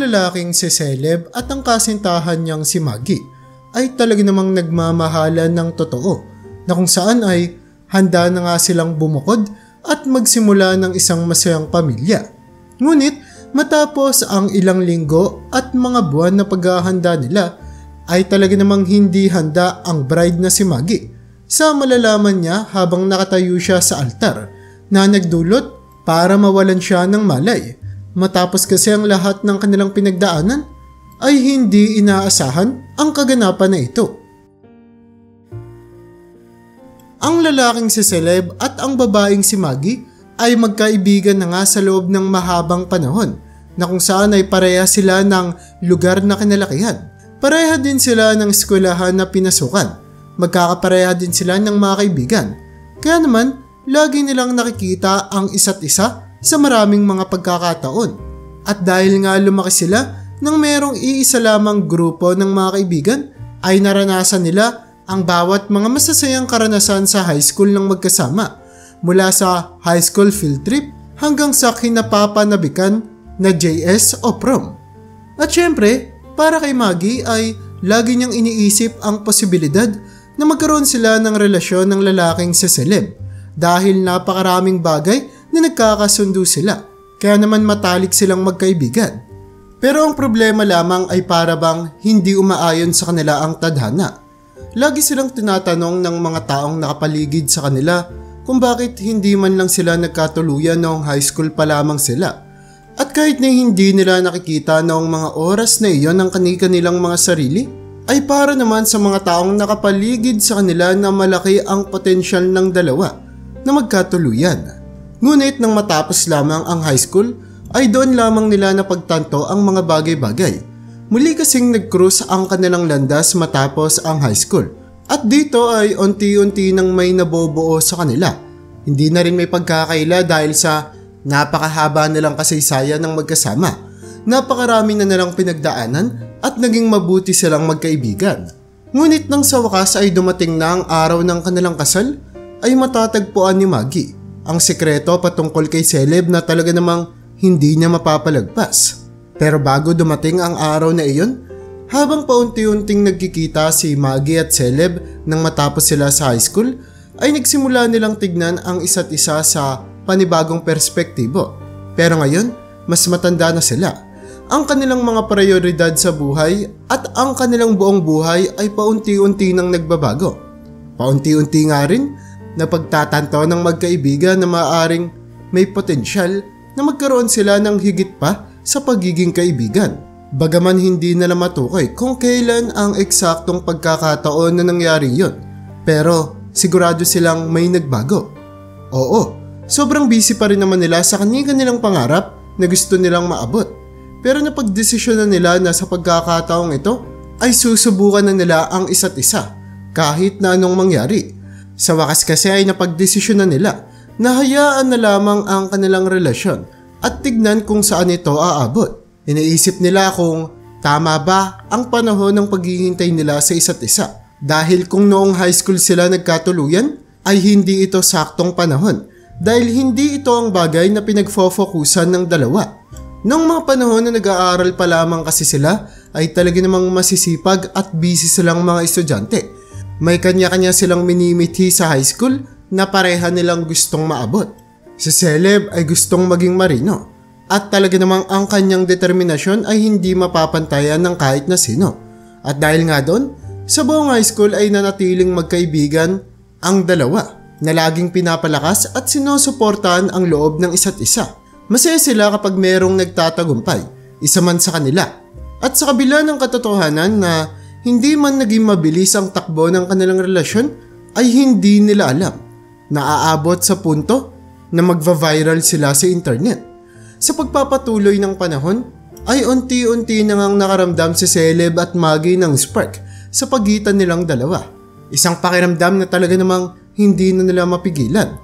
Ang lalaking si Celeb at ang kasintahan niyang si Maggie ay talaga namang nagmamahalan ng totoo na kung saan ay handa na nga silang bumukod at magsimula ng isang masayang pamilya. Ngunit matapos ang ilang linggo at mga buwan na paghahanda nila ay talaga namang hindi handa ang bride na si Maggie sa malalaman niya habang nakatayo siya sa altar na nagdulot para mawalan siya ng malay. Matapos kasi ang lahat ng kanilang pinagdaanan ay hindi inaasahan ang kaganapan na ito. Ang lalaking si Celeb at ang babaeng si Maggie ay magkaibigan na nga sa loob ng mahabang panahon na kung saan ay pareha sila ng lugar na kinalakihan. Pareha din sila ng eskwelahan na pinasukan. Magkakapareha din sila ng mga kaibigan. Kaya naman, lagi nilang nakikita ang isa't isa sa maraming mga pagkakataon. At dahil nga lumaki sila nang merong iisa lamang grupo ng mga kaibigan, ay naranasan nila ang bawat mga masasayang karanasan sa high school ng magkasama, mula sa high school field trip hanggang sa kinapapanabikan na JS o prom. At syempre, para kay Maggie ay lagi niyang iniisip ang posibilidad na magkaroon sila ng relasyon ng lalaking si Celeb dahil napakaraming bagay na nagkakasundo sila, kaya naman matalik silang magkaibigan. Pero ang problema lamang ay para bang hindi umaayon sa kanila ang tadhana. Lagi silang tinatanong ng mga taong nakapaligid sa kanila kung bakit hindi man lang sila nagkatuluyan noong high school pa lamang sila. At kahit na hindi nila nakikita noong mga oras na iyon ang kanilang mga sarili, ay para naman sa mga taong nakapaligid sa kanila na malaki ang potensyal ng dalawa na magkatuluyan. Ngunit nang matapos lamang ang high school, ay doon lamang nila napagtanto ang mga bagay-bagay. Muli kasing nag-cruise ang kanilang landas matapos ang high school. At dito ay unti-unti nang may nabobuo sa kanila. Hindi na rin may pagkakaila dahil sa napakahaba nilang kasaysayan ng magkasama. Napakarami na nilang pinagdaanan at naging mabuti silang magkaibigan. Ngunit nang sa wakas ay dumating na ang araw ng kanilang kasal, ay matatagpuan ni Maggie ang sekreto patungkol kay Celeb na talaga namang hindi niya mapapalagpas. Pero bago dumating ang araw na iyon, habang paunti-unting nagkikita si Maggie at Celeb nang matapos sila sa high school, ay nagsimula nilang tignan ang isa't isa sa panibagong perspektibo. Pero ngayon, mas matanda na sila. Ang kanilang mga prioridad sa buhay at ang kanilang buong buhay ay paunti-unti nang nagbabago. Paunti-unti nga rin, napagtatanto ng magkaibigan na maaaring may potensyal na magkaroon sila ng higit pa sa pagiging kaibigan. Bagaman hindi nila matukoy kung kailan ang eksaktong pagkakataon na nangyari yun. Pero sigurado silang may nagbago. Oo, sobrang busy pa rin naman nila sa kanilang pangarap na gusto nilang maabot. Pero napagdesisyonan nila na sa pagkakataong ito ay susubukan na nila ang isa't isa kahit na anong mangyari. Sa wakas kasi ay napagdesisyonan nila na hayaan na lamang ang kanilang relasyon at tignan kung saan ito aabot. Iniisip nila kung tama ba ang panahon ng paghihintay nila sa isa't isa. Dahil kung noong high school sila nagkatuluyan, ay hindi ito saktong panahon. Dahil hindi ito ang bagay na pinagfofokusan ng dalawa. Noong mga panahon na nag-aaral pa lamang kasi sila, ay talaga namang masisipag at busy silang mga estudyante. May kanya-kanya silang minimithi sa high school na pareha nilang gustong maabot. Si Celeb ay gustong maging marino at talaga namang ang kanyang determinasyon ay hindi mapapantayan ng kahit na sino. At dahil nga doon, sa buong high school ay nanatiling magkaibigan ang dalawa na laging pinapalakas at sinusuportahan ang loob ng isa't isa. Masaya sila kapag merong nagtatagumpay, isa man sa kanila. At sa kabila ng katotohanan na hindi man naging mabilis ang takbo ng kanilang relasyon, ay hindi nila alam na aabot sa punto na magva-viral sila sa internet. Sa pagpapatuloy ng panahon, ay unti-unti nang nakaramdam si Celeb at Maggie ng spark sa pagitan nilang dalawa. Isang pakiramdam na talaga namang hindi na nila mapigilan.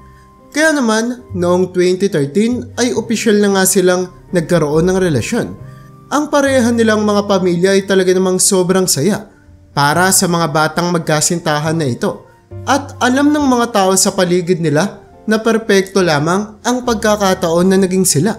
Kaya naman, noong 2013 ay opisyal na nga silang nagkaroon ng relasyon. Ang pareha nilang mga pamilya ay talaga namang sobrang saya para sa mga batang magkasintahan na ito. At alam ng mga tao sa paligid nila na perpekto lamang ang pagkakataon na naging sila.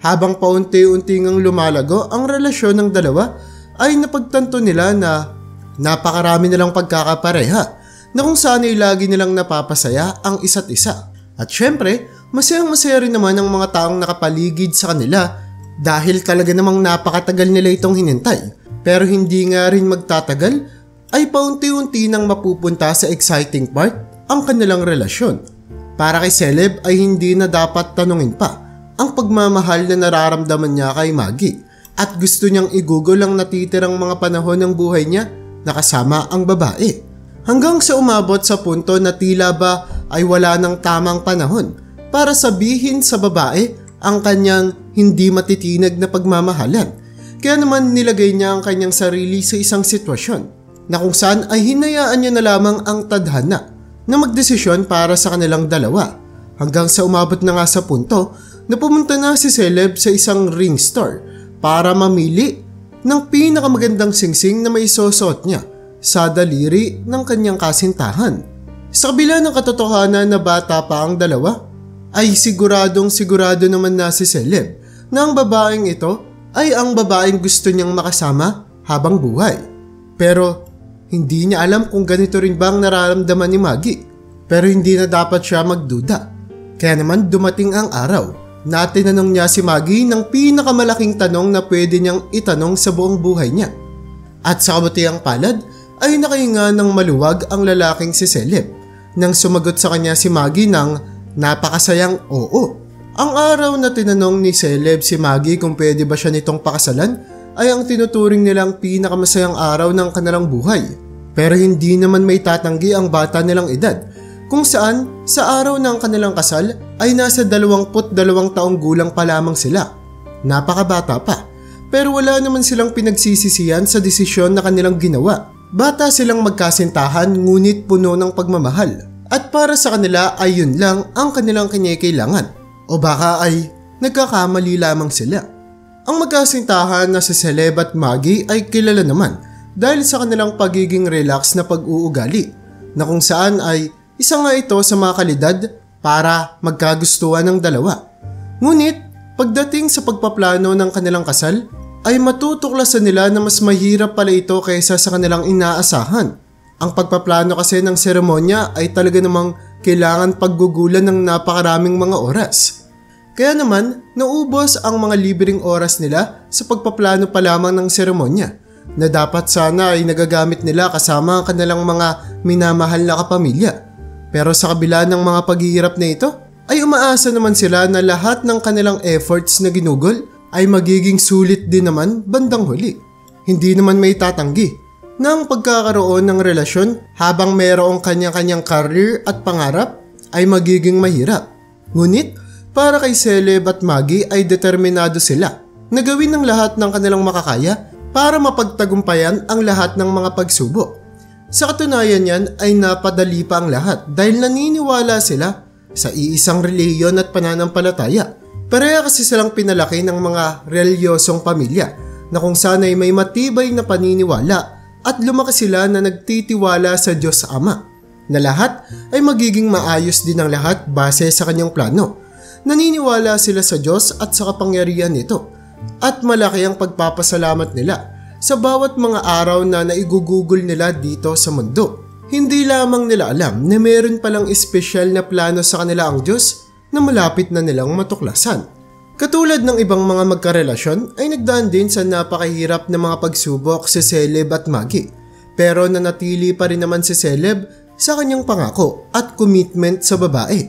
Habang paunti-unti ngang lumalago ang relasyon ng dalawa ay napagtanto nila na napakarami nilang pagkakapareha na kung saan ay lagi nilang napapasaya ang isa't isa. At syempre, masayang-masaya rin naman ang mga taong nakapaligid sa kanila dahil talaga namang napakatagal nila itong hinintay. Pero hindi nga rin magtatagal ay paunti-unti nang mapupunta sa exciting part ang kanilang relasyon. Para kay Celeb ay hindi na dapat tanungin pa ang pagmamahal na nararamdaman niya kay Maggie at gusto niyang igugol ang natitirang mga panahon ng buhay niya na kasama ang babae. Hanggang sa umabot sa punto na tila ba ay wala ng tamang panahon para sabihin sa babae ang kanyang hindi matitinag na pagmamahalan. Kaya naman nilagay niya ang kanyang sarili sa isang sitwasyon na kung saan ay hinayaan niya na lamang ang tadhana na magdesisyon para sa kanilang dalawa. Hanggang sa umabot na nga sa punto na pumunta na si Celeb sa isang ring store para mamili ng pinakamagandang singsing na may susot niya sa daliri ng kanyang kasintahan. Sa kabila ng katotohanan na bata pa ang dalawa, ay sigurado naman na si Celeb na ang babaeng ito ay ang babaeng gusto niyang makasama habang buhay. Pero hindi niya alam kung ganito rin ba ang nararamdaman ni Maggie. Pero hindi na dapat siya magduda. Kaya naman dumating ang araw na tinanong niya si Maggie ng pinakamalaking tanong na pwede niyang itanong sa buong buhay niya. At sa kabutiang palad ay nakahinga ng maluwag ang lalaking si Celeb nang sumagot sa kanya si Maggie ng napakasayang oo. Ang araw na tinanong ni Celeb si Maggie kung pwede ba siya nitong pakasalan ay ang tinuturing nilang pinakamasayang araw ng kanilang buhay. Pero hindi naman may tatanggi ang bata nilang edad, kung saan sa araw ng kanilang kasal ay nasa 22 taong gulang pa lamang sila. Napakabata pa, pero wala naman silang pinagsisisihan sa desisyon na kanilang ginawa. Bata silang magkasintahan ngunit puno ng pagmamahal. At para sa kanila ay yun lang ang kanilang kailangan. O baka ay nagkakamali lamang sila. Ang magkasintahan na si Celeb at Maggie ay kilala naman dahil sa kanilang pagiging relax na pag-uugali na kung saan ay isa nga ito sa mga kalidad para magkagustuhan ng dalawa. Ngunit pagdating sa pagpaplano ng kanilang kasal ay matutuklasan nila na mas mahirap pala ito kaysa sa kanilang inaasahan. Ang pagpaplano kasi ng seremonya ay talaga namang kailangan paggugulan ng napakaraming mga oras. Kaya naman, naubos ang mga libreng oras nila sa pagpaplano pa lamang ng seremonya na dapat sana ay nagagamit nila kasama ang kanilang mga minamahal na kapamilya. Pero sa kabila ng mga paghihirap na ito, ay umaasa naman sila na lahat ng kanilang efforts na ginugol ay magiging sulit din naman bandang huli. Hindi naman may tatanggi na ang pagkakaroon ng relasyon habang mayroong kanya-kanyang career at pangarap ay magiging mahirap. Ngunit, para kay Celeb at Maggie ay determinado sila na gawin ang lahat ng kanilang makakaya para mapagtagumpayan ang lahat ng mga pagsubok. Sa katunayan yan ay napadali pa ang lahat dahil naniniwala sila sa iisang relihiyon at pananampalataya. Pareha kasi silang pinalaki ng mga reliyosong pamilya na kung saan ay may matibay na paniniwala at lumaki sila na nagtitiwala sa Diyos Ama na lahat ay magiging maayos din ang lahat base sa kanyang plano. Naniniwala sila sa Diyos at sa kapangyarihan nito at malaki ang pagpapasalamat nila sa bawat mga araw na naigugugol nila dito sa mundo. Hindi lamang nila alam na meron palang espesyal na plano sa kanila ang Diyos na malapit na nilang matuklasan. Katulad ng ibang mga magkarelasyon ay nagdaan din sa napakahirap na mga pagsubok si Celeb at Maggie. Pero nanatili pa rin naman si Celeb sa kanyang pangako at commitment sa babae.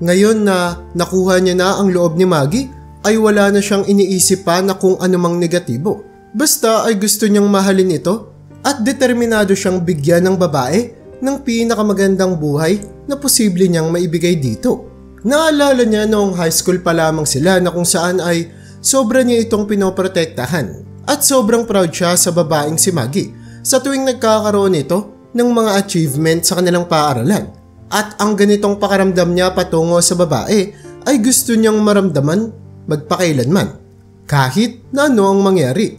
Ngayon na nakuha niya na ang loob ni Maggie, ay wala na siyang iniisip pa na kung anumang negatibo. Basta ay gusto niyang mahalin ito at determinado siyang bigyan ng babae ng pinakamagandang buhay na posible niyang maibigay dito. Naalala niya noong high school pa lamang sila na kung saan ay sobra niya itong pinoprotektahan at sobrang proud siya sa babaeng si Maggie sa tuwing nagkakaroon ito ng mga achievement sa kanilang paaralan. At ang ganitong pakaramdam niya patungo sa babae ay gusto niyang maramdaman magpakailanman, kahit na ano ang mangyari.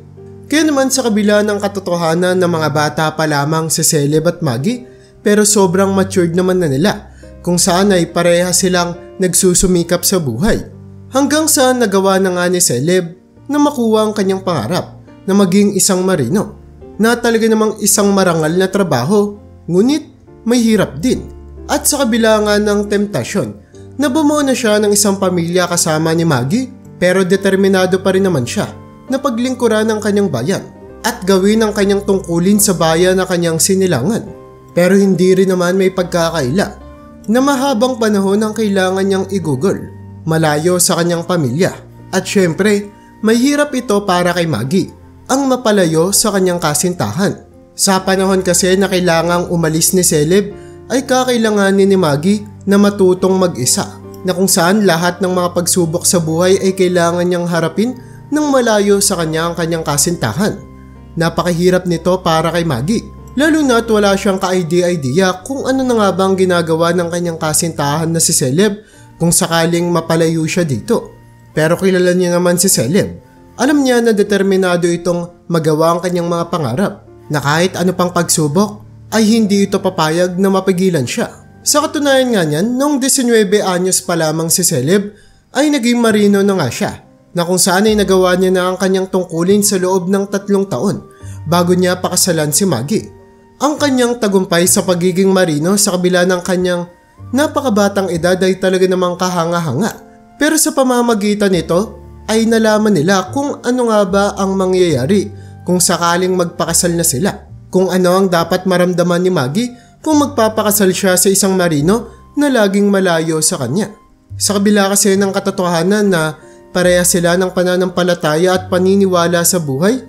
Kaya naman sa kabila ng katotohanan na mga bata pa lamang si Celeb at Maggie, pero sobrang matured naman na nila, kung saan ay pareha silang nagsusumikap sa buhay. Hanggang sa nagawa na nga ni Celeb na makuha ang kanyang pangarap na maging isang marino na talaga namang isang marangal na trabaho, ngunit may hirap din. At sa kabila nga ng temptasyon na bumuo na siya ng isang pamilya kasama ni Maggie, pero determinado pa rin naman siya na paglingkuran ng kanyang bayan at gawin ang kanyang tungkulin sa bayan na kanyang sinilangan. Pero hindi rin naman may pagkakaila na mahabang panahon ang kailangan niyang igugol malayo sa kanyang pamilya. At syempre, may hirap ito para kay Maggie ang mapalayo sa kanyang kasintahan. Sa panahon kasi na kailangang umalis ni Celeb ay kakailanganin ni Maggie na matutong mag-isa, na kung saan lahat ng mga pagsubok sa buhay ay kailangan niyang harapin ng malayo sa kanyang kasintahan. Napakahirap nito para kay Maggie, lalo na't wala siyang ka-idea kung ano na nga bang ginagawa ng kanyang kasintahan na si Celeb kung sakaling mapalayo siya dito. Pero kilala niya naman si Celeb. Alam niya na determinado itong magawa ang kanyang mga pangarap, na kahit ano pang pagsubok ay hindi ito papayag na mapigilan siya. Sa katunayan nga niyan, noong 19 anyos pa lamang si Celeb ay naging marino na nga siya, na kung saan ay nagawa niya na ang kanyang tungkulin sa loob ng 3 taon bago niya pakasalan si Maggie. Ang kanyang tagumpay sa pagiging marino sa kabila ng kanyang napakabatang edad ay talaga namang kahanga-hanga. Pero sa pamamagitan nito ay nalaman nila kung ano nga ba ang mangyayari kung sakaling magpakasal na sila. Kung ano ang dapat maramdaman ni Maggie kung magpapakasal siya sa isang marino na laging malayo sa kanya. Sa kabila kasi ng katotohanan na pareha sila ng pananampalataya at paniniwala sa buhay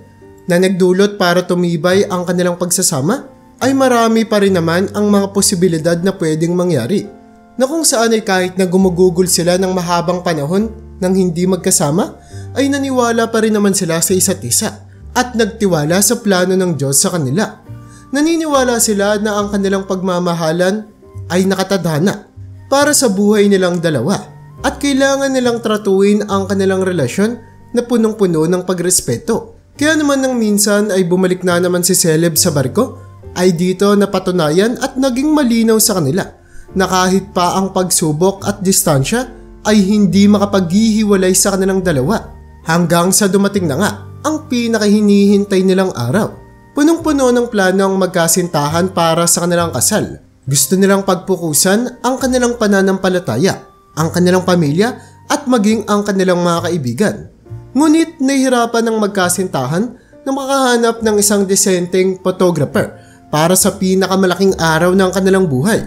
na nagdulot para tumibay ang kanilang pagsasama, ay marami pa rin naman ang mga posibilidad na pwedeng mangyari, na kung saan ay kahit na gumugugol sila ng mahabang panahon nang hindi magkasama, ay naniwala pa rin naman sila sa isa't isa at nagtiwala sa plano ng Diyos sa kanila. Naniniwala sila na ang kanilang pagmamahalan ay nakatadhana para sa buhay nilang dalawa at kailangan nilang tratuin ang kanilang relasyon na punong-puno ng pagrespeto. Kaya naman nang minsan ay bumalik na naman si Celeb sa barko, ay dito napatunayan at naging malinaw sa kanila na kahit pa ang pagsubok at distansya ay hindi makapaghihiwalay sa kanilang dalawa, hanggang sa dumating na nga ang pinakahinihintay nilang araw. Punong-puno ng plano ang magkasintahan para sa kanilang kasal. Gusto nilang pagpukusan ang kanilang pananampalataya, ang kanilang pamilya at maging ang kanilang mga kaibigan. Ngunit nahihirapan ng magkasintahan na makahanap ng isang disenteng photographer para sa pinakamalaking araw ng kanilang buhay.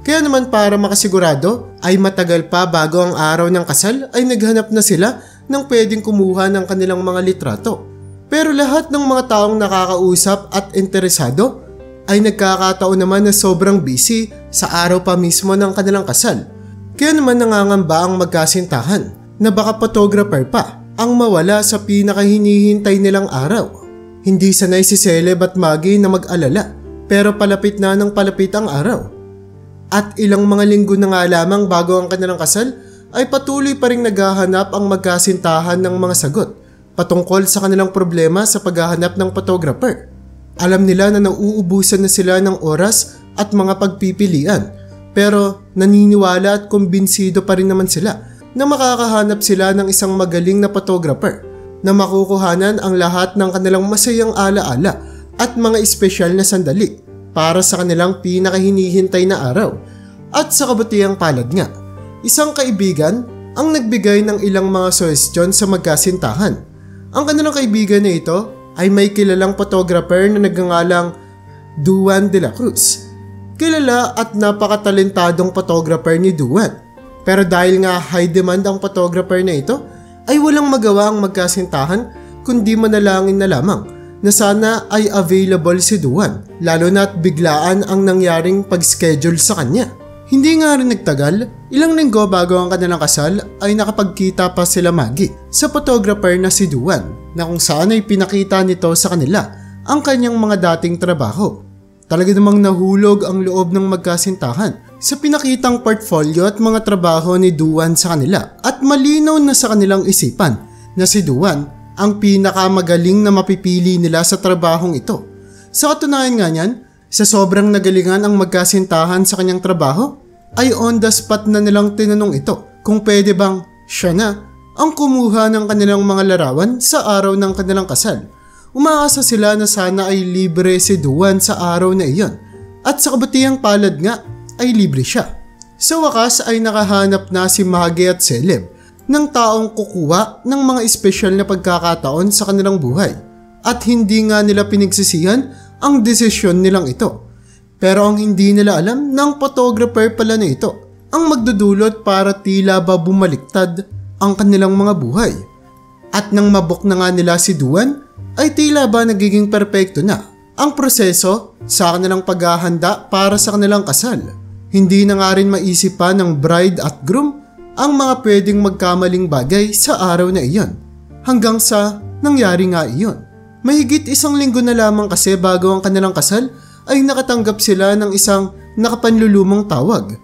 Kaya naman para makasigurado ay matagal pa bago ang araw ng kasal ay naghanap na sila ng pwedeng kumuha ng kanilang mga litrato. Pero lahat ng mga taong nakakausap at interesado ay nagkakataon naman na sobrang busy sa araw pa mismo ng kanilang kasal. Kaya naman nangangamba ang magkasintahan na baka photographer pa ang mawala sa pinakahinihintay nilang araw. Hindi sanay si Celeb at Maggie na mag-alala, pero palapit na ng palapit ang araw. At ilang mga linggo na nga lamang bago ang kanilang kasal ay patuloy pa rin naghahanap ang magkasintahan ng mga sagot patungkol sa kanilang problema sa paghahanap ng photographer. Alam nila na nauubusan na sila ng oras at mga pagpipilian, pero naniniwala at kumbinsido pa rin naman sila na makakahanap sila ng isang magaling na photographer na makukuhanan ang lahat ng kanilang masayang alaala at mga espesyal na sandali para sa kanilang pinakahinihintay na araw. At sa kabutihang palad nga, isang kaibigan ang nagbigay ng ilang mga suhestyon sa magkasintahan. Ang kanilang kaibigan na ito ay may kilalang photographer na nagngangalang Duan de la Cruz. Kilala at napakatalentadong photographer ni Duan. Pero dahil nga high demand ang photographer na ito, ay walang magawa ang magkasintahan kundi manalangin na lamang na sana ay available si Duan, lalo na't biglaan ang nangyaring pag-schedule sa kanya. Hindi nga rin nagtagal, ilang linggo bago ang kanilang kasal ay nakapagkita pa sila Maggie sa photographer na si Duan, na kung saan ay pinakita nito sa kanila ang kanyang mga dating trabaho. Talaga namang nahulog ang loob ng magkasintahan sa pinakitang portfolio at mga trabaho ni Duan sa kanila, at malinaw na sa kanilang isipan na si Duan ang pinakamagaling na mapipili nila sa trabahong ito. Sa katunayan nga niyan, sa sobrang nagalingan ang magkasintahan sa kanyang trabaho, ay on the spot na nilang tinanong ito kung pwede bang Siya na ang kumuha ng kanilang mga larawan sa araw ng kanilang kasal. Umaasa sila na sana ay libre si Duan sa araw na iyon at sa kabutihang palad nga ay libre siya. Sa wakas ay nakahanap na si Maggie at Celeb ng taong kukuha ng mga espesyal na pagkakataon sa kanilang buhay at hindi nga nila pinagsisihan ang desisyon nilang ito. Pero ang hindi nila alam ng photographer pala na ito ang magdudulot para tila ba bumaliktad ang kanilang mga buhay. At nang mabok na nga nila si Duan, ay tila ba nagiging perpekto na ang proseso sa kanilang paghahanda para sa kanilang kasal. Hindi na nga rin maisip pa ng bride at groom ang mga pwedeng magkamaling bagay sa araw na iyon. Hanggang sa nangyari nga iyon. Mahigit 1 linggo na lamang kasi bago ang kanilang kasal ay nakatanggap sila ng isang nakapanlulumang tawag.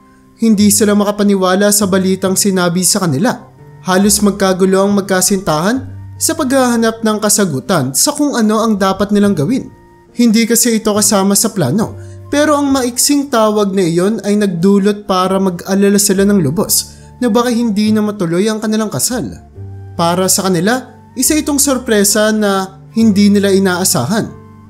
Hindi sila makapaniwala sa balitang sinabi sa kanila. Halos magkagulo ang magkasintahan sa paghahanap ng kasagutan sa kung ano ang dapat nilang gawin. Hindi kasi ito kasama sa plano, pero ang maiksing tawag na iyon ay nagdulot para mag-alala sila ng lubos na baka hindi na matuloy ang kanilang kasal. Para sa kanila, isa itong sorpresa na hindi nila inaasahan.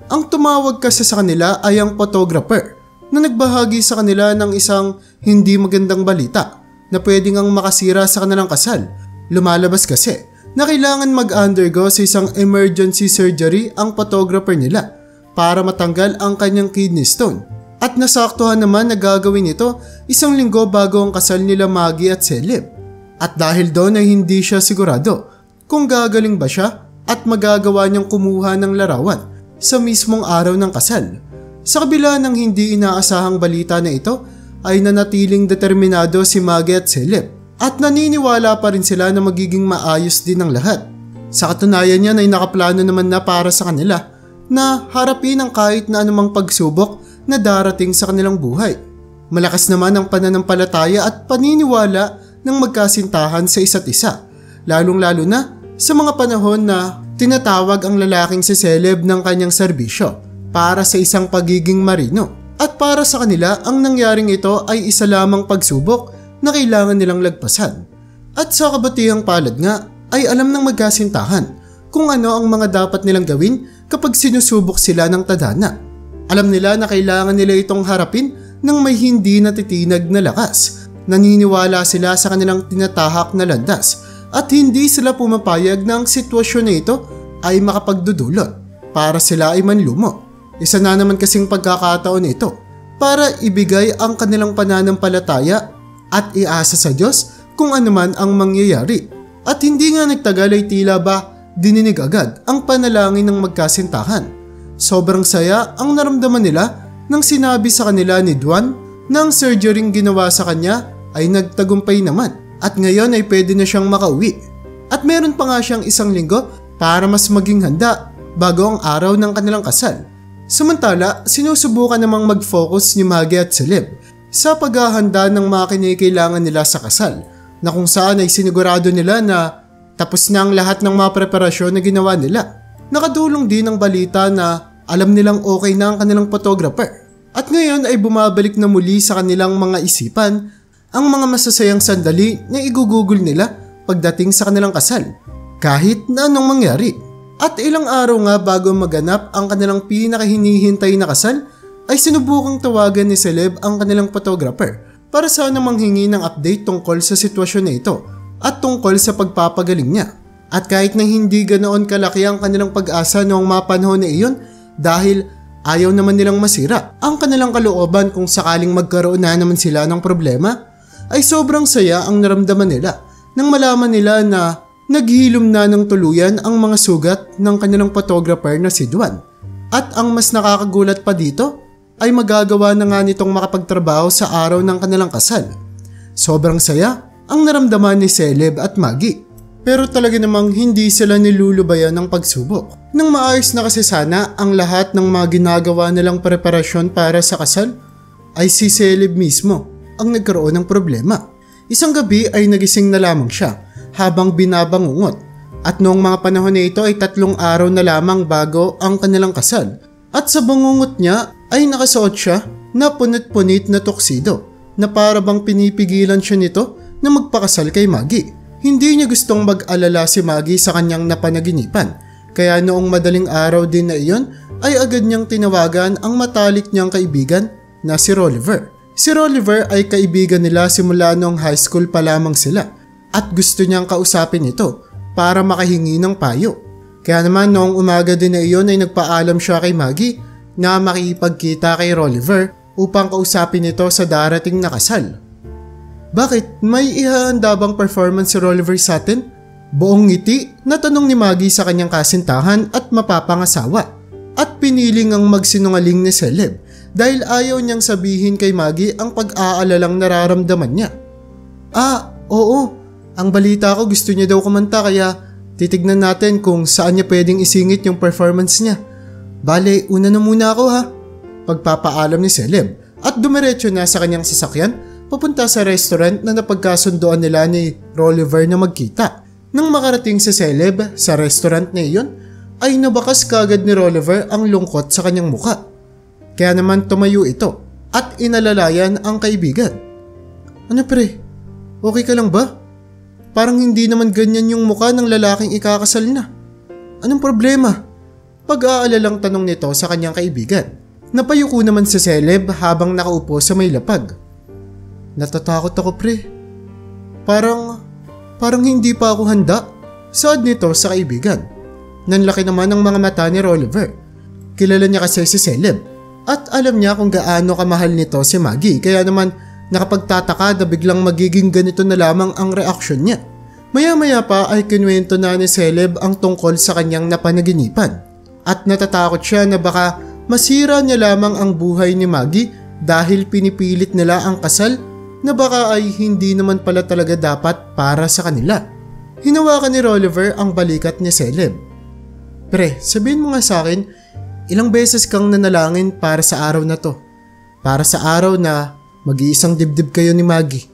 Ang tumawag kasi sa kanila ay ang photographer na nagbahagi sa kanila ng isang hindi magandang balita na pwedeng ang makasira sa kanilang kasal. Lumalabas kasi na kailangan mag-undergo sa isang emergency surgery ang photographer nila para matanggal ang kanyang kidney stone. At nasaktuhan naman na gagawin ito 1 linggo bago ang kasal nila Maggie at Celeb. At dahil doon ay hindi siya sigurado kung gagaling ba siya at magagawa niyang kumuha ng larawan sa mismong araw ng kasal. Sa kabila ng hindi inaasahang balita na ito ay nanatiling determinado si Maggie at Celeb at naniniwala pa rin sila na magiging maayos din ang lahat. Sa katunayan niyan ay nakaplano naman na para sa kanila na harapin ang kahit na anumang pagsubok na darating sa kanilang buhay. Malakas naman ang pananampalataya at paniniwala ng magkasintahan sa isa't isa, lalong-lalo na sa mga panahon na tinatawag ang lalaking si Celeb ng kanyang serbisyo para sa isang pagiging marino. At para sa kanila, ang nangyaring ito ay isa lamang pagsubok na kailangan nilang lagpasan. At sa kabutihang palad nga, ay alam ng magkasintahan kung ano ang mga dapat nilang gawin kapag sinusubok sila ng tadhana. Alam nila na kailangan nila itong harapin ng may hindi natitinag na lakas. Naniniwala sila sa kanilang tinatahak na landas at hindi sila pumapayag na ang sitwasyon na ito ay makapagdudulot para sila ay manlumo. Isa na naman kasing pagkakataon ito para ibigay ang kanilang pananampalataya at iasa sa Diyos kung anuman ang mangyayari. At hindi nga nagtagal ay tila ba dininig agad ang panalangin ng magkasintahan. Sobrang saya ang naramdaman nila nang sinabi sa kanila ni Duan na ang surgery ginawa sa kanya ay nagtagumpay naman at ngayon ay pwede na siyang makauwi. At meron pa nga siyang 1 linggo para mas maging handa bago ang araw ng kanilang kasal. Samantala, sinusubukan namang mag-focus ni Maggie at Celeb sa paghahanda ng mga kinikailangan nila sa kasal na kung saan ay sinigurado nila na tapos na ang lahat ng mga preparasyon na ginawa nila. Nakadulong din ang balita na alam nilang okay na ang kanilang photographer at ngayon ay bumabalik na muli sa kanilang mga isipan ang mga masasayang sandali na igugugol nila pagdating sa kanilang kasal kahit na anong mangyari. At ilang araw nga bago maganap ang kanilang pinakahinihintay na kasal ay sinubukang tawagan ni Celeb ang kanilang photographer para sana manghingi ng update tungkol sa sitwasyon na ito at tungkol sa pagpapagaling niya. At kahit na hindi ganoon kalaki ang kanilang pag-asa noong mga panahon na iyon dahil ayaw naman nilang masira ang kanilang kalooban kung sakaling magkaroon na naman sila ng problema, ay sobrang saya ang naramdaman nila nang malaman nila na naghilom na ng tuluyan ang mga sugat ng kanilang photographer na si Duan. At ang mas nakakagulat pa dito ay magagawa na nga nitong makapagtrabaho sa araw ng kanilang kasal. Sobrang saya ang naramdaman ni Celeb at Maggie. Pero talaga namang hindi sila nilulubayan ng pagsubok. Nang maayos na kasi sana ang lahat ng mga ginagawa nilang preparasyon para sa kasal, ay si Celeb mismo ang nagkaroon ng problema. Isang gabi ay nagising na lamang siya habang binabangungot at noong mga panahon na ito ay 3 araw na lamang bago ang kanilang kasal. At sa bangungot niya ay nakasuot siya na punit-punit na tuxedo na para bang pinipigilan siya nito na magpakasal kay Maggie. Hindi niya gustong mag-alala si Maggie sa kanyang napanaginipan, kaya noong madaling araw din na iyon ay agad niyang tinawagan ang matalik niyang kaibigan na si Rolliver. Si Rolliver ay kaibigan nila simula noong high school pa lamang sila at gusto niyang kausapin ito para makahingi ng payo. Kaya naman noong umaga din na iyon ay nagpaalam siya kay Maggie na makipagkita kay Rolliver upang kausapin ito sa darating na kasal. Bakit? May ihahanda bang performance si Rolliver sa atin? Buong ngiti na tanong ni Maggie sa kanyang kasintahan at mapapangasawa. At piniling ang magsinungaling ni Celeb dahil ayaw niyang sabihin kay Maggie ang pag-aalalang nararamdaman niya. Oo. Ang balita ko gusto niya daw kumanta kaya titignan natin kung saan niya pwedeng isingit yung performance niya. Bale, una na muna ako ha. Pagpapaalam ni Celeb at dumiretso na sa kanyang sasakyan papunta sa restaurant na napagkasundoan nila ni Rolliver na magkita. Nang makarating si Celeb sa restaurant na iyon, ay nabakas kagad ni Rolliver ang lungkot sa kanyang muka. Kaya naman tumayo ito at inalalayan ang kaibigan. Ano pre? Okay ka lang ba? Parang hindi naman ganyan yung muka ng lalaking ikakasal na. Anong problema? Pag-aalalang tanong nito sa kanyang kaibigan. Napayuko naman si Celeb habang nakaupo sa may lapag. Natatakot ako pre. Parang hindi pa ako handa. Saad nito sa kaibigan. Nanlaki naman ang mga mata ni Rolliver. Kilala niya kasi si Celeb at alam niya kung gaano kamahal nito si Maggie kaya naman nakapagtataka na biglang magiging ganito na lamang ang reaksyon niya. Maya-maya pa ay kinuwento na ni Celeb ang tungkol sa kanyang napanaginipan at natatakot siya na baka masira niya lamang ang buhay ni Maggie dahil pinipilit nila ang kasal na baka ay hindi naman pala talaga dapat para sa kanila. Hinawakan ni Rolliver ang balikat ni Celeb. Pre, sabihin mo nga sa akin, ilang beses kang nanalangin para sa araw na to? Para sa araw na mag-iisang dibdib kayo ni Maggie.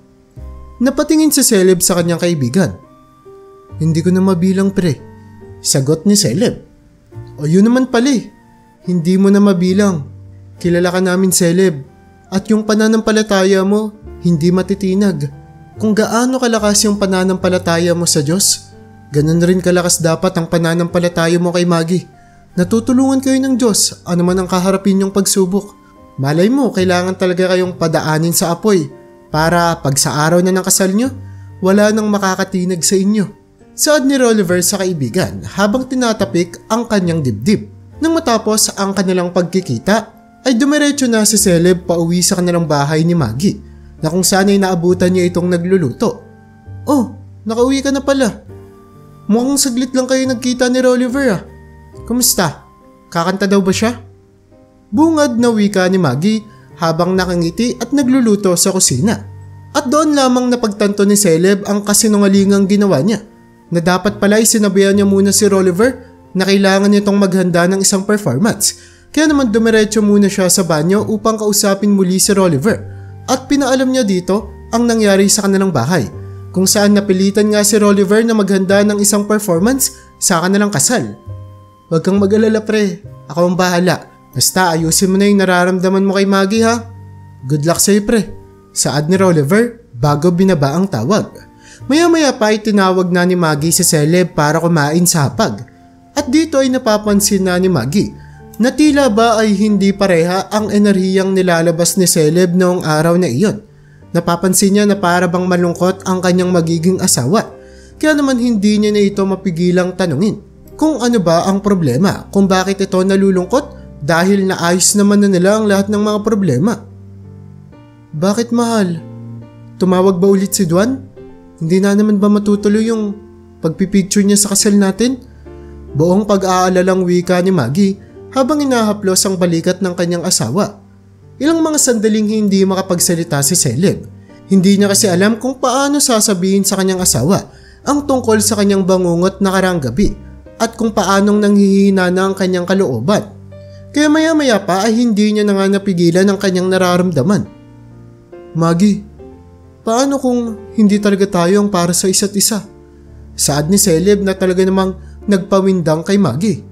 Napatingin si Celeb sa kanyang kaibigan. Hindi ko na mabilang pre. Sagot ni Celeb. O yun naman pala eh. Hindi mo na mabilang. Kilala ka namin Celeb. At yung pananampalataya mo, hindi matitinag. Kung gaano kalakas yung pananampalataya mo sa Diyos, ganun rin kalakas dapat ang pananampalataya mo kay Maggie. Natutulungan kayo ng Diyos, ano man ang kaharapin yung pagsubok. Malay mo, kailangan talaga kayong padaanin sa apoy para pag sa araw na ng kasal nyo, wala nang makakatinag sa inyo. Saad ni Rolliver sa kaibigan habang tinatapik ang kanyang dibdib. Nang matapos ang kanilang pagkikita, ay dumiretso na si Celeb pauwi sa kanilang bahay ni Maggie na kung saan ay naabutan niya itong nagluluto. Oh, nakauwi ka na pala. Mukhang saglit lang kayo nagkita ni Rolliver ah. Kumusta? Kakanta daw ba siya? Bungad na wika ni Maggie habang nakangiti at nagluluto sa kusina. At doon lamang napagtanto ni Celeb ang kasinungalingang ginawa niya na dapat pala ay sinabihan niya muna si Rolliver na kailangan nitong maghanda ng isang performance. Kaya naman dumiretso muna siya sa banyo upang kausapin muli si Rolliver at pinaalam niya dito ang nangyari sa kanilang bahay kung saan napilitan nga si Rolliver na maghanda ng isang performance sa kanilang kasal. Huwag kang mag-alala pre, ako ang bahala. Basta ayusin mo na yung nararamdaman mo kay Maggie ha. Good luck sa'yo pre. Saad ni Rolliver bago binaba ang tawag. Maya-maya pa ay tinawag na ni Maggie si Celeb para kumain sa hapag. At dito ay napapansin na ni Maggie na tila ba ay hindi pareha ang enerhiyang nilalabas ni Celeb noong araw na iyon. Napapansin niya na para bang malungkot ang kanyang magiging asawa. Kaya naman hindi niya na ito mapigilang tanungin kung ano ba ang problema, kung bakit ito nalulungkot dahil naayos naman na nila ang lahat ng mga problema. Bakit mahal? Tumawag ba ulit si Duan? Hindi na naman ba matutuloy yung pagpipicture niya sa kasal natin? Buong pag-aalalang wika ni Maggie habang inahaplos ang balikat ng kanyang asawa. Ilang mga sandaling hindi makapagsalita si Celeb. Hindi niya kasi alam kung paano sasabihin sa kanyang asawa ang tungkol sa kanyang bangungot na karang gabi at kung paanong nanghihina na ang kanyang kalooban. Kaya maya-maya pa ay hindi niya na nga napigilan ang kanyang nararamdaman. Maggie, paano kung hindi talaga tayo ang para sa isa't isa? Saad ni Celeb na talaga namang nagpawindang kay Maggie.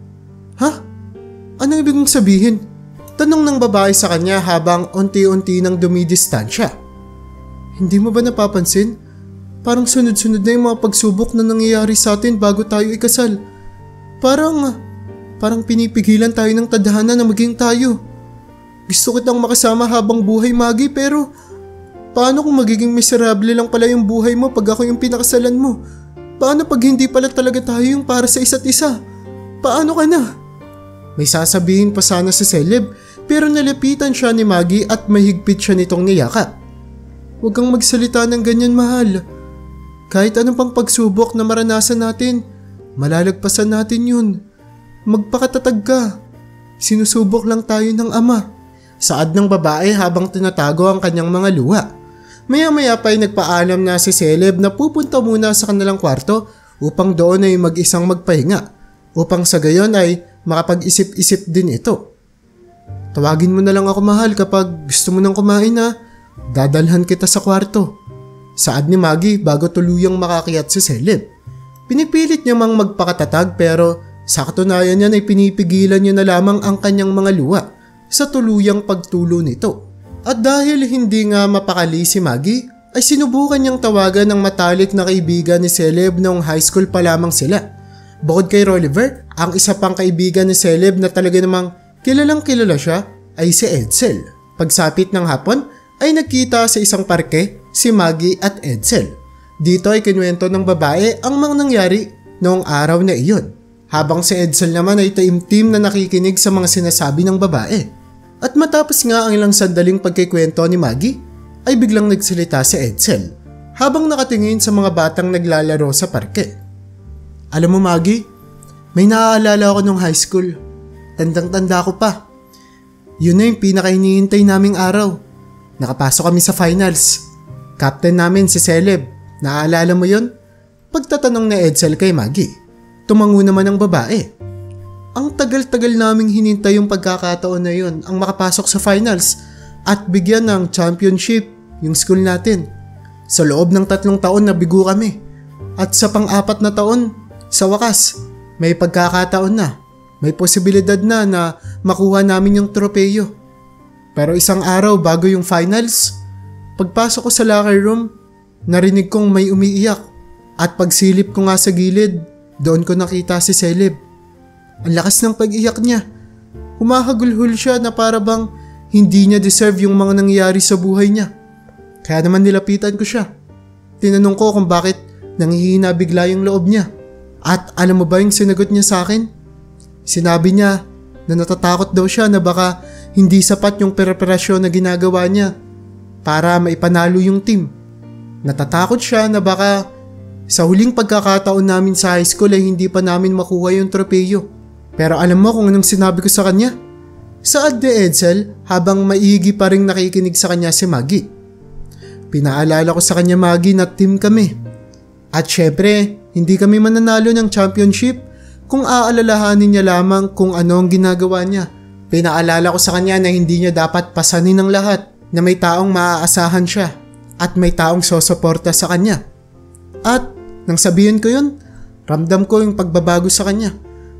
Ha? Anong ibig mong sabihin? Tanong ng babae sa kanya habang unti-unti nang dumidistansya. Hindi mo ba napapansin? Parang sunod-sunod na yung mga pagsubok na nangyayari sa atin bago tayo ikasal. Parang pinipigilan tayo ng tadhana na maging tayo. Gusto kitang makasama habang buhay, Maggie, pero paano kung magiging miserable lang pala yung buhay mo pag ako yung pinakasalan mo? Paano pag hindi pala talaga tayo yung para sa isa't isa? Paano ka na? May sasabihin pa sana si Celeb, pero nalapitan siya ni Maggie at mahigpit siya nitong niyakap. Huwag kang magsalita ng ganyan, mahal. Kahit anong pang pagsubok na maranasan natin, malalagpasan natin yun. Magpakatatag ka. Sinusubok lang tayo ng ama. Saad ng babae habang tinatago ang kanyang mga luha. Maya-maya pa ay nagpaalam na si Celeb na pupunta muna sa kanilang kwarto upang doon ay mag-isang magpahinga, upang sa gayon ay makapag-isip-isip din ito. Tawagin mo na lang ako, mahal, kapag gusto mo nang kumain na. Dadalhan kita sa kwarto. Saad ni Maggie bago tuluyang makakiyat si Celeb. Pinipilit niya mang magpakatatag pero sa katunayan niya ay pinipigilan niya na lamang ang kanyang mga luha sa tuluyang pagtulo nito. At dahil hindi nga mapakali si Maggie, ay sinubukan niyang tawagan ng matalik na kaibigan ni Celeb noong high school pa lamang sila. Bukod kay Rolliver, ang isa pang kaibigan ni Celeb na talaga namang kilalang kilala siya ay si Edsel. Pagsapit ng hapon ay nagkita sa isang parke si Maggie at Edsel. Dito ay kinuwento ng babae ang mga nangyari noong araw na iyon, habang si Edsel naman ay taimtim na nakikinig sa mga sinasabi ng babae. At matapos nga ang ilang sandaling pagkikwento ni Maggie, ay biglang nagsalita si Edsel habang nakatingin sa mga batang naglalaro sa parke. Alam mo, Maggie, may naaalala ako nung high school. Tandang-tanda ko pa. Yun na yung pinaka-hinihintay naming araw. Nakapasok kami sa finals. Captain namin si Celeb. Naaalala mo yun? Pagtatanong ni Edsel kay Maggie. Tumango naman ang babae. Ang tagal-tagal naming hinintay yung pagkakataon na yun ang makapasok sa finals at bigyan ng championship yung school natin. Sa loob ng 3 taon nabigo kami. At sa pang-4 na taon, sa wakas, may pagkakataon na. May posibilidad na makuha namin yung tropeyo. Pero isang araw bago yung finals, pagpasok ko sa locker room, narinig kong may umiiyak. At pagsilip ko nga sa gilid, doon ko nakita si Celeb. Ang lakas ng pag-iyak niya. Humahagulhol siya na para bang hindi niya deserve yung mga nangyayari sa buhay niya. Kaya naman nilapitan ko siya. Tinanong ko kung bakit nanghihina bigla yung loob niya. At alam mo ba yung sinagot niya sa akin? Sinabi niya na natatakot daw siya na baka hindi sapat yung preparasyon na ginagawa niya para maipanalo yung team. Natatakot siya na baka sa huling pagkakataon namin sa high school ay hindi pa namin makuha yung tropeyo. Pero alam mo kung anong sinabi ko sa kanya? Saad ni Edsel habang maigi pa rin nakikinig sa kanya si Maggie. Pinaalala ko sa kanya, Maggie, na team kami. At syempre, hindi kami mananalo ng championship kung aalalahanin niya lamang kung ano ang ginagawa niya. Pinaalala ko sa kanya na hindi niya dapat pasanin ng lahat, na may taong maaasahan siya at may taong sosuporta sa kanya. At nang sabihin ko yun, ramdam ko yung pagbabago sa kanya.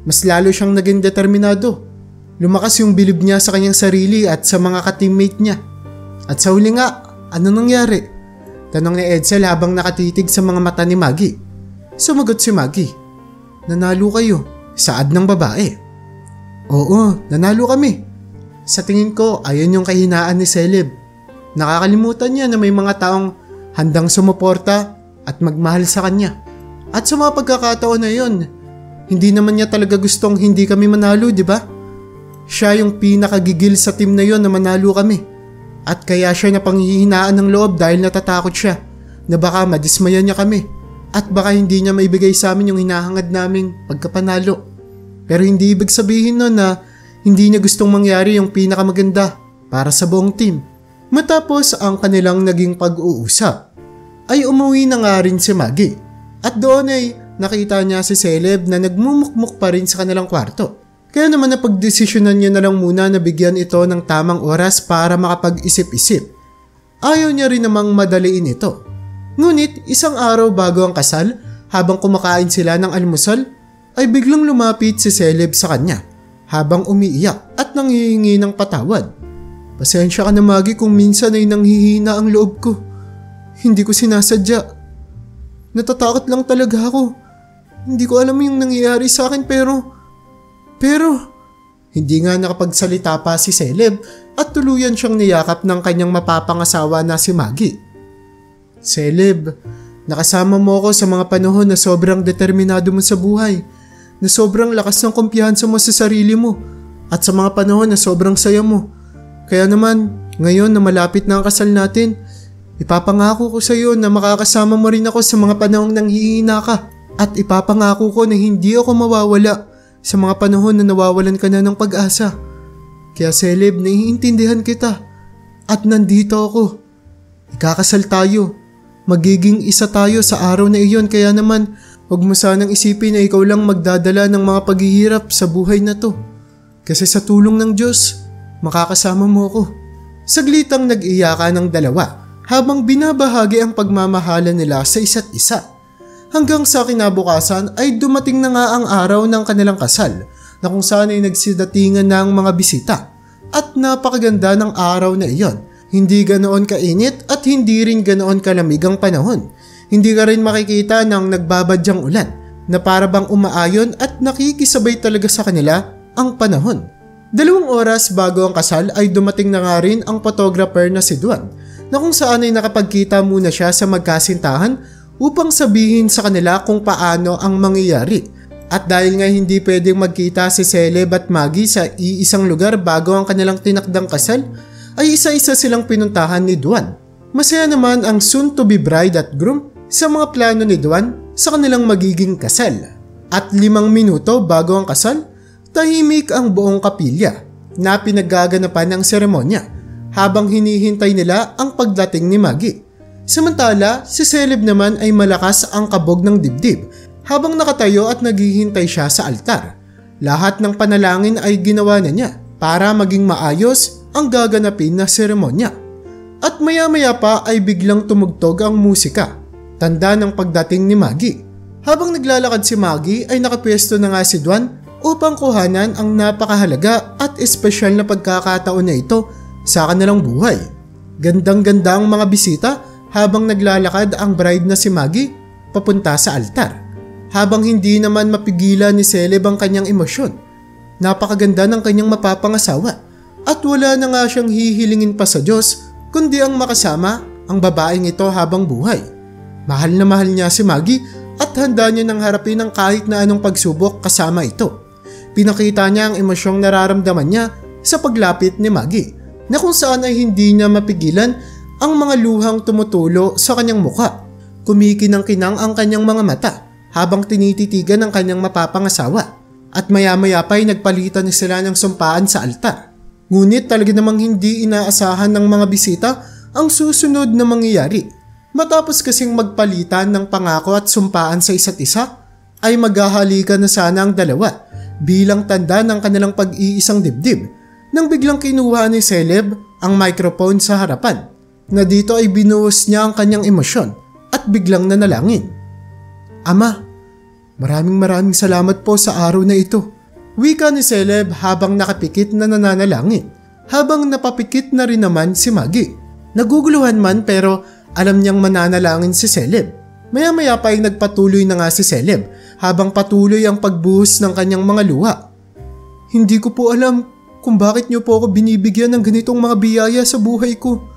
Mas lalo siyang naging determinado. Lumakas yung bilib niya sa kanyang sarili at sa mga ka-teammate niya. At sa huli nga, ano nangyari? Tanong ni Edsel habang nakatitig sa mga mata ni Maggie. Sumagot si Maggie. Nanalo kayo. Saad ng babae. Oo, nanalo kami. Sa tingin ko, ayon yung kahinaan ni Celeb. Nakakalimutan niya na may mga taong handang sumuporta at magmahal sa kanya. At sa mga pagkakataon na yun, hindi naman niya talaga gustong hindi kami manalo, di ba? Siya yung pinakagigil sa team na yon na manalo kami. At kaya siya napanghihinaan ng loob dahil natatakot siya na baka madismayan niya kami at baka hindi niya maibigay sa amin yung hinahangad naming pagkapanalo. Pero hindi ibig sabihin nun na hindi niya gustong mangyari yung pinakamaganda para sa buong team. Matapos ang kanilang naging pag-uusap, ay umuwi na nga rin si Maggie. At doon ay nakita niya si Celeb na nagmumukmuk pa rin sa kanilang kwarto. Kaya naman napagdesisyonan niya na lang muna na bigyan ito ng tamang oras para makapag-isip-isip. Ayaw niya rin namang madaliin ito. Ngunit isang araw bago ang kasal, habang kumakain sila ng almusal, ay biglang lumapit si Celeb sa kanya habang umiiyak at nanghihingi ng patawad. Pasensya ka na, Maggie, kung minsan ay nanghihina ang loob ko. Hindi ko sinasadya. Natatakot lang talaga ako. Hindi ko alam yung nangyayari sa akin pero... Hindi nga nakapagsalita pa si Celeb at tuluyan siyang niyakap ng kanyang mapapangasawa na si Maggie. Celeb, nakasama mo ako sa mga panahon na sobrang determinado mo sa buhay, na sobrang lakas ng kumpiyansa mo sa sarili mo, at sa mga panahon na sobrang saya mo. Kaya naman, ngayon na malapit na ang kasal natin, ipapangako ko sa iyo na makakasama mo rin ako sa mga panahong nanghihina ka, at ipapangako ko na hindi ako mawawala sa mga panahon na nawawalan ka na ng pag-asa. Kaya Celeb, naiintindihan kita. At nandito ako. Ikakasal tayo. Magiging isa tayo sa araw na iyon, kaya naman huwag mo sanang isipin na ikaw lang magdadala ng mga paghihirap sa buhay na to. Kasi sa tulong ng Diyos, makakasama mo ako. Saglitang nag-iyakan ng dalawa habang binabahagi ang pagmamahalan nila sa isa't isa. Hanggang sa kinabukasan ay dumating na nga ang araw ng kanilang kasal na kung saan ay nagsidatingan ng mga bisita at napakaganda ng araw na iyon. Hindi ganoon kainit at hindi rin ganoon kalamig ang panahon. Hindi ka rin makikita ng nagbabadyang ulan na para bang umaayon at nakikisabay talaga sa kanila ang panahon. 2 oras bago ang kasal ay dumating na nga rin ang photographer na si Duan na kung saan ay nakapagkita muna siya sa magkasintahan upang sabihin sa kanila kung paano ang mangyayari. At dahil nga hindi pwedeng magkita si Celeb at Maggie sa iisang lugar bago ang kanilang tinakdang kasal, ay isa-isa silang pinuntahan ni Duan. Masaya naman ang soon-to-be bride at groom sa mga plano ni Duan sa kanilang magiging kasal. At 5 minuto bago ang kasal, tahimik ang buong kapilya na pinaggaganapan ng seremonya habang hinihintay nila ang pagdating ni Maggie. Samantala, si Celeb naman ay malakas ang kabog ng dibdib habang nakatayo at naghihintay siya sa altar. Lahat ng panalangin ay ginawa na niya para maging maayos ang gaganapin na seremonya. At maya-maya pa ay biglang tumugtog ang musika, tanda ng pagdating ni Maggie. Habang naglalakad si Maggie ay nakapwesto na nga si Duan upang kuhanan ang napakahalaga at espesyal na pagkakataon na ito sa kanilang buhay. Gandang-ganda ang mga bisita habang naglalakad ang bride na si Maggie papunta sa altar. Habang hindi naman mapigilan ni Celeb ang kanyang emosyon. Napakaganda ng kanyang mapapangasawa at wala na nga siyang hihilingin pa sa Diyos kundi ang makasama ang babaeng ito habang buhay. Mahal na mahal niya si Maggie at handa niya nang harapin ang kahit na anong pagsubok kasama ito. Pinakita niya ang emosyong nararamdaman niya sa paglapit ni Maggie na kung saan ay hindi niya mapigilan ang mga luhang tumutulo sa kanyang mukha. Kumikinang-kinang ang kanyang mga mata habang tinititigan ang kanyang mapapangasawa at maya-maya pa ay nagpalitan na sila ng sumpaan sa altar. Ngunit talaga namang hindi inaasahan ng mga bisita ang susunod na mangyayari. Matapos kasing magpalitan ng pangako at sumpaan sa isa't isa, ay maghahalikan na sana ang dalawa bilang tanda ng kanilang pag-iisang dibdib nang biglang kinuha ni Celeb ang microphone sa harapan. Na dito ay binuhos niya ang kanyang emosyon at biglang nanalangin. Ama, maraming salamat po sa araw na ito. Wika ni Celeb habang nakapikit na nananalangin, habang napapikit na rin naman si Maggie. Naguguluhan man pero alam niyang mananalangin si Celeb. Maya-maya pa ay nagpatuloy na nga si Celeb habang patuloy ang pagbuhos ng kanyang mga luha. Hindi ko po alam kung bakit niyo po ako binibigyan ng ganitong mga biyaya sa buhay ko.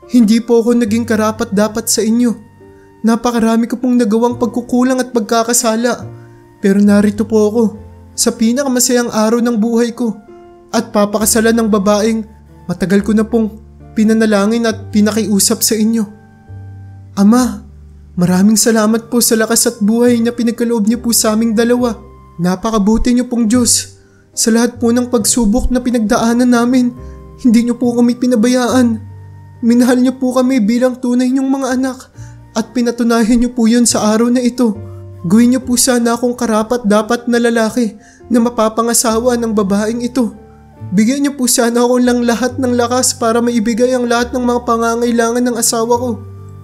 Hindi po ako naging karapat-dapat sa inyo. Napakarami ko pong nagawang pagkukulang at pagkakasala. Pero narito po ako sa pinakamasayang araw ng buhay ko at papakasalan ng babaeng matagal ko na pong pinanalangin at pinakiusap sa inyo. Ama, maraming salamat po sa lakas at buhay na pinagkaloob niyo po sa aming dalawa. Napakabuti niyo pong Diyos. Sa lahat po ng pagsubok na pinagdaanan namin, hindi niyo po kami pinabayaan. Minahal niyo po kami bilang tunay niyong mga anak at pinatunayan niyo po yun sa araw na ito. Gawin niyo po sana akong karapat-dapat na lalaki na mapapangasawa ng babaeng ito. Bigyan niyo po sana ako lang lahat ng lakas para maibigay ang lahat ng mga pangangailangan ng asawa ko.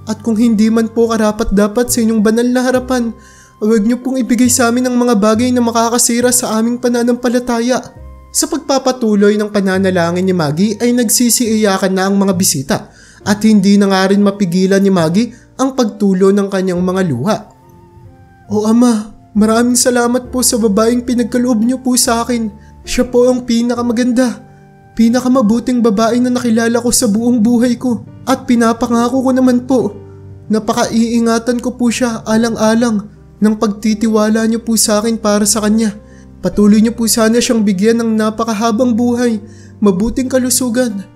At kung hindi man po karapat-dapat sa inyong banal na harapan, huwag niyo pong ibigay sa amin ang mga bagay na makakasira sa aming pananampalataya. Sa pagpapatuloy ng pananalangin ni Maggie ay nagsisiiyakan na ang mga bisita at hindi na nga rin mapigilan ni Maggie ang pagtulo ng kanyang mga luha. O Ama, maraming salamat po sa babaeng pinagkaloob niyo po sa akin. Siya po ang pinakamaganda, pinakamabuting babae na nakilala ko sa buong buhay ko. At pinapangako ko naman po, napakaiingatan ko po siya alang-alang ng pagtitiwala niyo po sa akin para sa kanya. Patuloy niyo po sana siyang bigyan ng napakahabang buhay, mabuting kalusugan,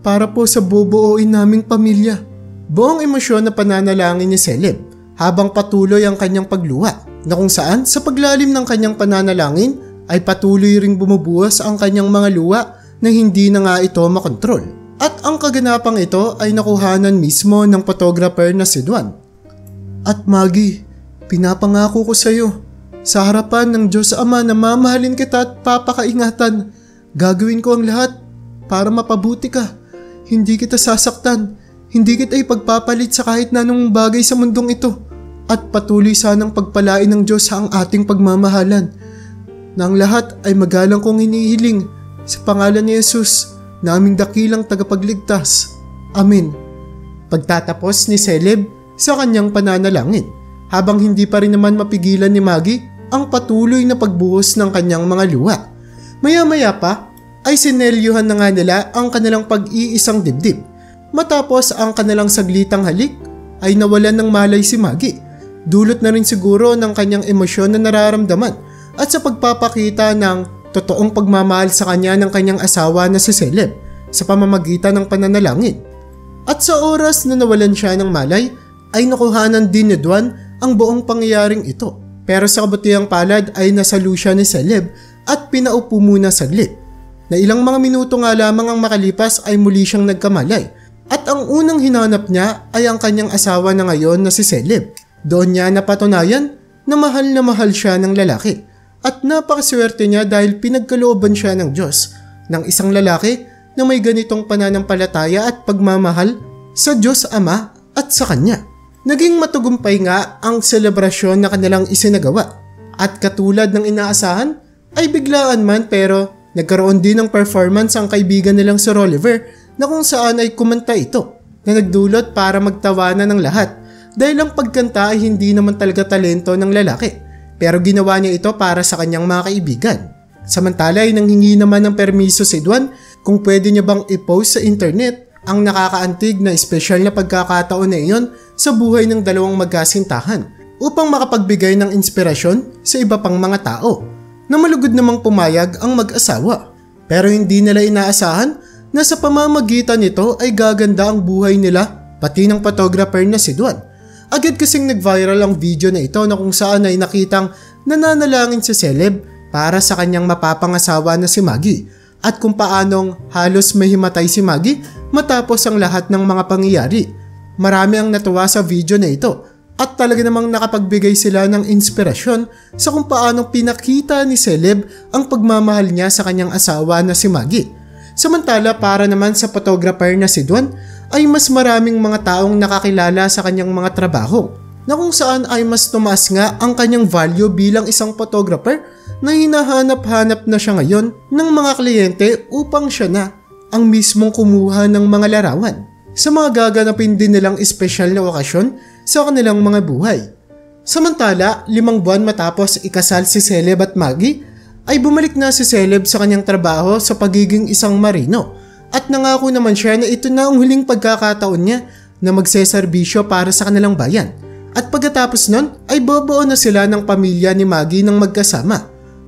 para po sa bubuuin naming pamilya. Buong emosyon na pananalangin ni Celeb habang patuloy ang kanyang pagluha, na kung saan sa paglalim ng kanyang pananalangin ay patuloy ring bumubuhos ang kanyang mga luha na hindi na nga ito makontrol. At ang kaganapang ito ay nakuhanan mismo ng photographer na si Duan. At Maggie, pinapangako ko sa iyo, sa harapan ng Diyos Ama na mamahalin kita at papakaingatan, gagawin ko ang lahat para mapabuti ka. Hindi kita sasaktan, hindi kita ipagpapalit sa kahit na anong bagay sa mundong ito. At patuloy sanang pagpalain ng Diyos ang ating pagmamahalan. Na ang lahat ay magalang kong hinihiling sa pangalan ni Jesus, na aming dakilang tagapagligtas. Amen. Pagtatapos ni Celeb sa kanyang pananalangin, habang hindi pa rin naman mapigilan ni Maggie ang patuloy na pagbuhos ng kanyang mga luha. Maya-maya pa ay sinelyuhan na nga nila ang kanilang pag-iisang dibdib. Matapos ang kanilang saglitang halik ay nawalan ng malay si Maggie. Dulot na rin siguro ng kanyang emosyon na nararamdaman at sa pagpapakita ng totoong pagmamahal sa kanya ng kanyang asawa na si Celeb sa pamamagitan ng pananalangin. At sa oras na nawalan siya ng malay ay nakuhanan din ni Duan ang buong pangyayaring ito. Pero sa kabutihang palad ay nasalo siya ni Celeb at pinaupo muna saglit. Na ilang mga minuto nga lamang ang makalipas ay muli siyang nagkamalay. At ang unang hinanap niya ay ang kanyang asawa na ngayon na si Celeb. Doon niya napatunayan na mahal siya ng lalaki. At napakaswerte niya dahil pinagkalooban siya ng Diyos ng isang lalaki na may ganitong pananampalataya at pagmamahal sa Diyos Ama at sa Kanya. Naging matagumpay nga ang selebrasyon na kanilang isinagawa. At katulad ng inaasahan ay biglaan man pero nagkaroon din ng performance ang kaibigan nilang si Rolliver na kung saan ay kumanta ito na nagdulot para magtawanan ng lahat dahil ang pagkanta ay hindi naman talaga talento ng lalaki pero ginawa niya ito para sa kanyang mga kaibigan. Samantala ay nanghingi naman ng permiso si Duan kung pwede niya bang i-post sa internet ang nakakaantig na espesyal na pagkakataon na iyon sa buhay ng dalawang magkasintahan upang makapagbigay ng inspirasyon sa iba pang mga tao na malugod namang pumayag ang mag-asawa. Pero hindi nila inaasahan na sa pamamagitan nito ay gaganda ang buhay nila pati ng photographer na si Duan. Agad kasing nag-viral ang video na ito na kung saan ay nakitang nananalangin si Celeb para sa kanyang mapapangasawa na si Maggie at kung paanong halos mahimatay si Maggie matapos ang lahat ng mga pangyayari. Marami ang natuwa sa video na ito at talaga namang nakapagbigay sila ng inspirasyon sa kung paanong pinakita ni Celeb ang pagmamahal niya sa kanyang asawa na si Maggie. Samantala para naman sa photographer na si Duan ay mas maraming mga taong nakakilala sa kanyang mga trabaho na kung saan ay mas tumaas nga ang kanyang value bilang isang photographer na hinahanap-hanap na siya ngayon ng mga kliyente upang siya na ang mismong kumuha ng mga larawan sa mga gaganapin din nilang espesyal na okasyon sa kanilang mga buhay. Samantala, 5 buwan matapos ikasal si Celeb at Maggie, ay bumalik na si Celeb sa kanyang trabaho sa pagiging isang marino at nangako naman siya na ito na ang huling pagkakataon niya na magseserbisyo para sa kanilang bayan. At pagkatapos nun ay bobuo na sila ng pamilya ni Maggie ng magkasama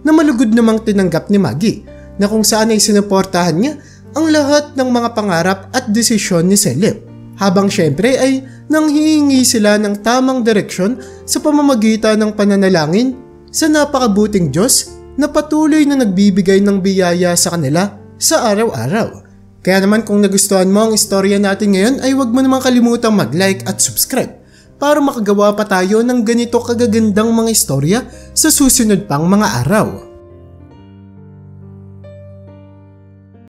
na malugod namang tinanggap ni Maggie na kung saan ay sinuportahan niya ang lahat ng mga pangarap at desisyon ni Celeb. Habang syempre ay nanghihingi sila ng tamang direksyon sa pamamagitan ng pananalangin sa napakabuting Diyos na patuloy na nagbibigay ng biyaya sa kanila sa araw-araw. Kaya naman kung nagustuhan mo ang istorya natin ngayon ay huwag mo naman kalimutang mag-like at subscribe para makagawa pa tayo ng ganito kagagandang mga istorya sa susunod pang mga araw.